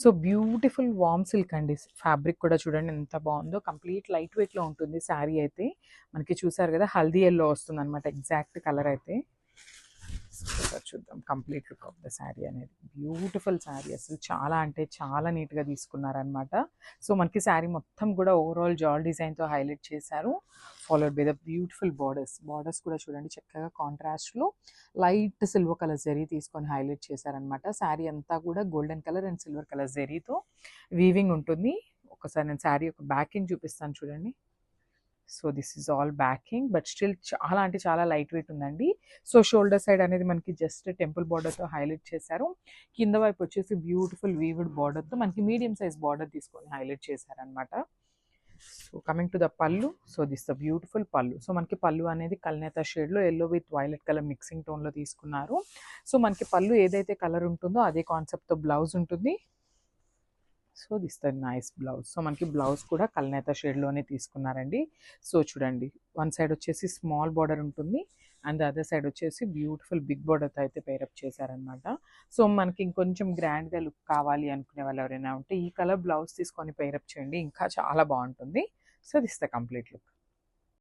So beautiful వామ్ silk అండి. Fabric కూడా చూడండి ఎంత బాగుందో. కంప్లీట్ లైట్ వెయిట్లో ఉంటుంది శారీ అయితే. మనకి చూసారు కదా హల్దీ ఎల్లో వస్తుంది అనమాట ఎగ్జాక్ట్ కలర్ అయితే. ఒకసారి చూద్దాం complete look of the sari అనేది. బ్యూటిఫుల్ శారీ, అసలు చాలా అంటే చాలా నీట్గా తీసుకున్నారనమాట. సో మనకి శారీ మొత్తం కూడా ఓవరాల్ జాల్ డిజైన్తో హైలైట్ చేశారు. Followed by the beautiful borders కూడా చూడండి చక్కగా కాంట్రాస్ట్లో లైట్ సిల్వర్ కలర్ జరీ తీసుకొని హైలైట్ చేశారనమాట. శారీ అంతా కూడా golden colour and silver colour జరీతో వీవింగ్ ఉంటుంది. ఒకసారి నేను శారీ ఒక బ్యాకింగ్ చూపిస్తాను చూడండి. So this is all backing, but still చాలా అంటే చాలా లైట్ వెయిట్ ఉందండి. సో షోల్డర్ సైడ్ అనేది మనకి జస్ట్ టెంపుల్ బార్డర్తో హైలైట్ చేశారు. కింద వైపు వచ్చేసి బ్యూటిఫుల్ వీవుడ్ బార్డర్తో మనకి మీడియం సైజ్ బార్డర్ తీసుకొని హైలైట్ చేశారనమాట. So coming to the pallu, so this the beautiful pallu. So మనకి పళ్ళు అనేది కల్నేత షేడ్లో yellow with violet colour mixing టోన్లో తీసుకున్నారు. సో మనకి పళ్ళు ఏదైతే కలర్ ఉంటుందో అదే కాన్సెప్ట్తో బ్లౌజ్ ఉంటుంది. So this the nice blouse. So మనకి బ్లౌజ్ కూడా కల్నేత షేడ్లోనే తీసుకున్నారండి. సో చూడండి వన్ సైడ్ వచ్చేసి స్మాల్ బార్డర్ ఉంటుంది అండ్ ద అదర్ సైడ్ వచ్చేసి బ్యూటిఫుల్ బిగ్ బార్డర్తో అయితే పేరప్ చేశారనమాట. సో మనకి ఇంకొంచెం గ్రాండ్గా లుక్ కావాలి అనుకునే వాళ్ళు ఎవరైనా ఉంటే ఈ కలర్ బ్లౌజ్ తీసుకొని పేరప్ చేయండి, ఇంకా చాలా బాగుంటుంది. So this the complete look.